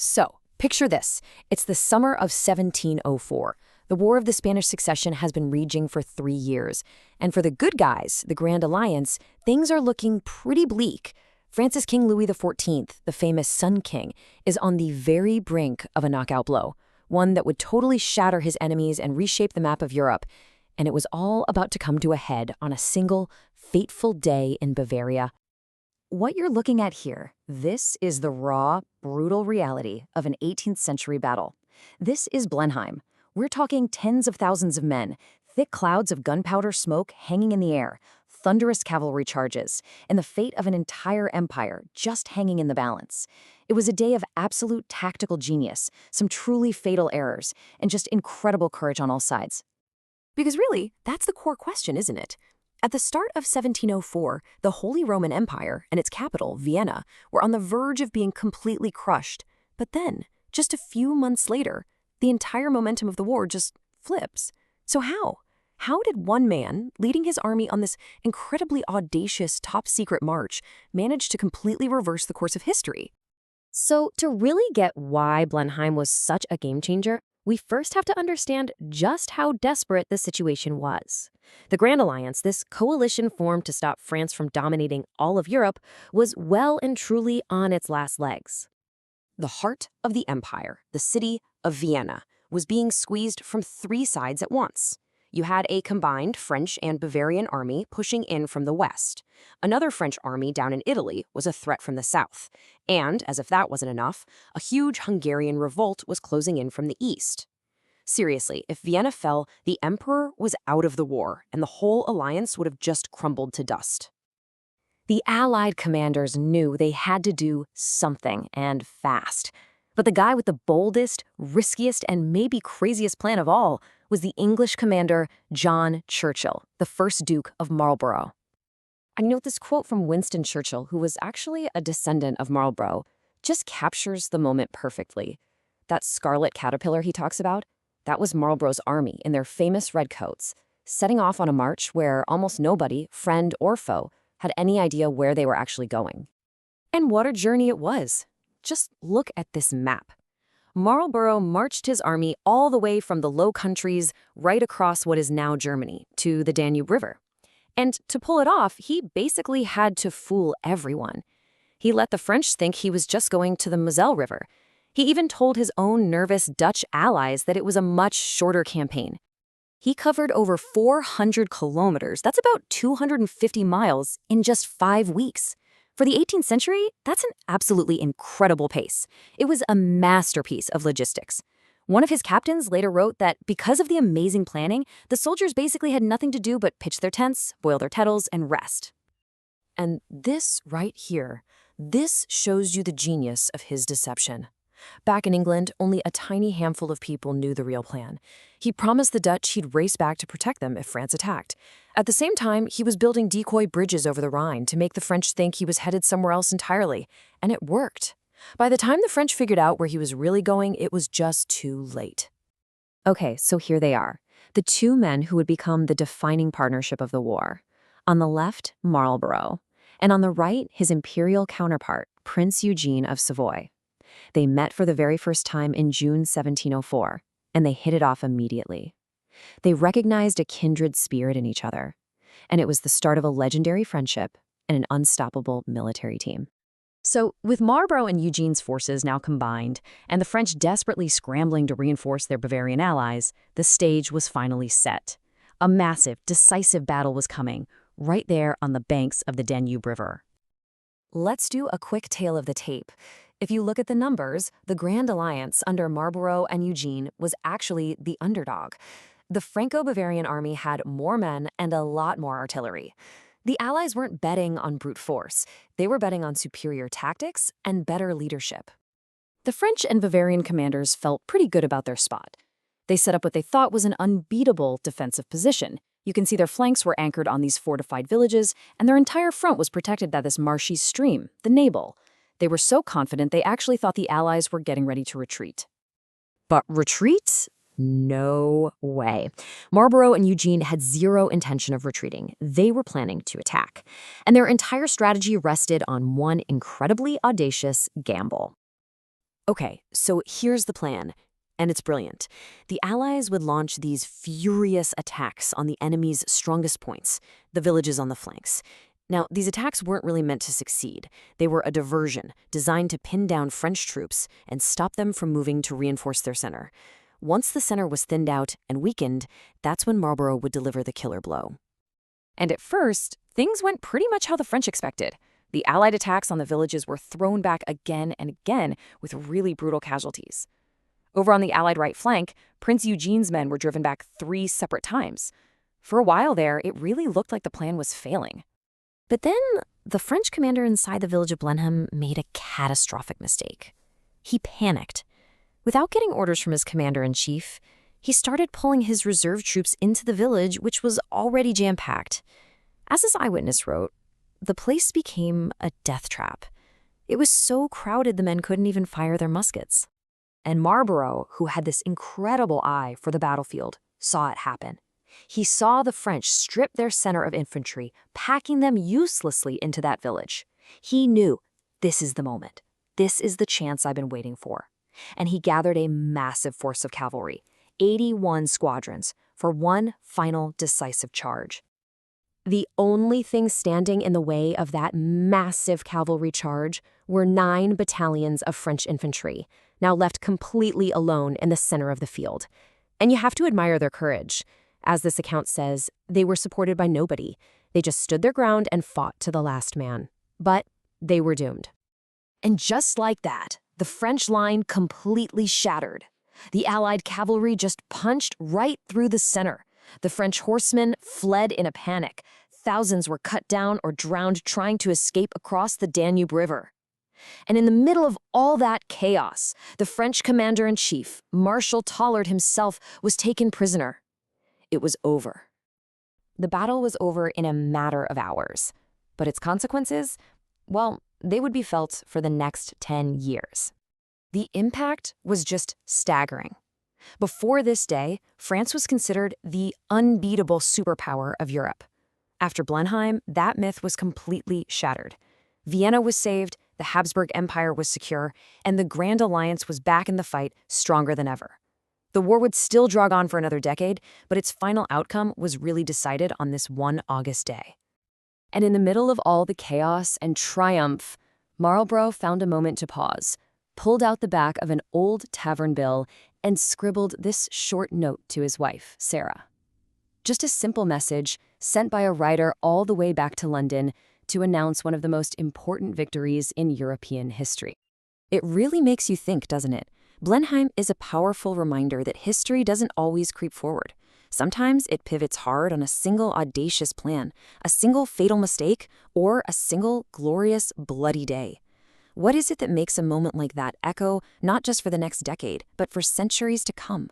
So, picture this. It's the summer of 1704. The War of the Spanish Succession has been raging for 3 years. And for the good guys, the Grand Alliance, things are looking pretty bleak. France's King Louis XIV, the famous Sun King, is on the very brink of a knockout blow, one that would totally shatter his enemies and reshape the map of Europe. And it was all about to come to a head on a single, fateful day in Bavaria. What you're looking at here, this is the raw, brutal reality of an 18th century battle. This is Blenheim. We're talking tens of thousands of men, thick clouds of gunpowder smoke hanging in the air, thunderous cavalry charges, and the fate of an entire empire just hanging in the balance. It was a day of absolute tactical genius, some truly fatal errors, and just incredible courage on all sides. Because really, that's the core question, isn't it? At the start of 1704, the Holy Roman Empire and its capital, Vienna, were on the verge of being completely crushed. But then, just a few months later, the entire momentum of the war just flips. So how? How did one man, leading his army on this incredibly audacious top-secret march, manage to completely reverse the course of history? So, to really get why Blenheim was such a game-changer, we first have to understand just how desperate the situation was. The Grand Alliance, this coalition formed to stop France from dominating all of Europe, was well and truly on its last legs. The heart of the empire, the city of Vienna, was being squeezed from 3 sides at once. You had a combined French and Bavarian army pushing in from the west. Another French army down in Italy was a threat from the south. And, as if that wasn't enough, a huge Hungarian revolt was closing in from the east. Seriously, if Vienna fell, the emperor was out of the war, and the whole alliance would have just crumbled to dust. The Allied commanders knew they had to do something, and fast. But the guy with the boldest, riskiest, and maybe craziest plan of all was the English commander John Churchill, the first Duke of Marlborough. I note this quote from Winston Churchill, who was actually a descendant of Marlborough, just captures the moment perfectly. That scarlet caterpillar he talks about, that was Marlborough's army in their famous redcoats, setting off on a march where almost nobody, friend or foe, had any idea where they were actually going. And what a journey it was. Just look at this map. Marlborough marched his army all the way from the Low Countries right across what is now Germany to the Danube River. And to pull it off, he basically had to fool everyone. He let the French think he was just going to the Moselle River. He even told his own nervous Dutch allies that it was a much shorter campaign. He covered over 400 kilometers, that's about 250 miles, in just 5 weeks. For the 18th century, that's an absolutely incredible pace. It was a masterpiece of logistics. One of his captains later wrote that because of the amazing planning, the soldiers basically had nothing to do but pitch their tents, boil their kettles, and rest. And this right here, this shows you the genius of his deception. Back in England, only a tiny handful of people knew the real plan. He promised the Dutch he'd race back to protect them if France attacked. At the same time, he was building decoy bridges over the Rhine to make the French think he was headed somewhere else entirely. And it worked. By the time the French figured out where he was really going, it was just too late. Okay, so here they are. The 2 men who would become the defining partnership of the war. On the left, Marlborough. And on the right, his imperial counterpart, Prince Eugene of Savoy. They met for the very first time in June 1704, and they hit it off immediately. They recognized a kindred spirit in each other, and it was the start of a legendary friendship and an unstoppable military team. So, with Marlborough and Eugene's forces now combined, and the French desperately scrambling to reinforce their Bavarian allies, the stage was finally set. A massive, decisive battle was coming, right there on the banks of the Danube River. Let's do a quick tale of the tape. If you look at the numbers, the Grand Alliance under Marlborough and Eugene was actually the underdog. The Franco-Bavarian army had more men and a lot more artillery. The Allies weren't betting on brute force. They were betting on superior tactics and better leadership. The French and Bavarian commanders felt pretty good about their spot. They set up what they thought was an unbeatable defensive position. You can see their flanks were anchored on these fortified villages, and their entire front was protected by this marshy stream, the Nabel. They were so confident they actually thought the Allies were getting ready to retreat. But retreat? No way. Marlborough and Eugene had zero intention of retreating. They were planning to attack. And their entire strategy rested on one incredibly audacious gamble. Okay, so here's the plan, and it's brilliant. The Allies would launch these furious attacks on the enemy's strongest points, the villages on the flanks. Now, these attacks weren't really meant to succeed. They were a diversion designed to pin down French troops and stop them from moving to reinforce their center. Once the center was thinned out and weakened, that's when Marlborough would deliver the killer blow. And at first, things went pretty much how the French expected. The Allied attacks on the villages were thrown back again and again with really brutal casualties. Over on the Allied right flank, Prince Eugene's men were driven back 3 separate times. For a while there, it really looked like the plan was failing. But then, the French commander inside the village of Blenheim made a catastrophic mistake. He panicked. Without getting orders from his commander-in-chief, he started pulling his reserve troops into the village, which was already jam-packed. As his eyewitness wrote, the place became a death trap. It was so crowded the men couldn't even fire their muskets. And Marlborough, who had this incredible eye for the battlefield, saw it happen. He saw the French strip their center of infantry, packing them uselessly into that village. He knew, this is the moment. This is the chance I've been waiting for. And he gathered a massive force of cavalry, 81 squadrons, for one final decisive charge. The only thing standing in the way of that massive cavalry charge were 9 battalions of French infantry, now left completely alone in the center of the field. And you have to admire their courage. As this account says, they were supported by nobody. They just stood their ground and fought to the last man. But they were doomed. And just like that, the French line completely shattered. The Allied cavalry just punched right through the center. The French horsemen fled in a panic. Thousands were cut down or drowned trying to escape across the Danube River. And in the middle of all that chaos, the French commander-in-chief, Marshal Tallard himself, was taken prisoner. It was over. The battle was over in a matter of hours, but its consequences, well, they would be felt for the next 10 years. The impact was just staggering. Before this day, France was considered the unbeatable superpower of Europe. After Blenheim, that myth was completely shattered. Vienna was saved, the Habsburg Empire was secure, and the Grand Alliance was back in the fight, stronger than ever. The war would still drag on for another decade, but its final outcome was really decided on this one August day. And in the middle of all the chaos and triumph, Marlborough found a moment to pause, pulled out the back of an old tavern bill, and scribbled this short note to his wife, Sarah. Just a simple message sent by a writer all the way back to London to announce one of the most important victories in European history. It really makes you think, doesn't it? Blenheim is a powerful reminder that history doesn't always creep forward. Sometimes it pivots hard on a single audacious plan, a single fatal mistake, or a single glorious, bloody day. What is it that makes a moment like that echo not just for the next decade, but for centuries to come?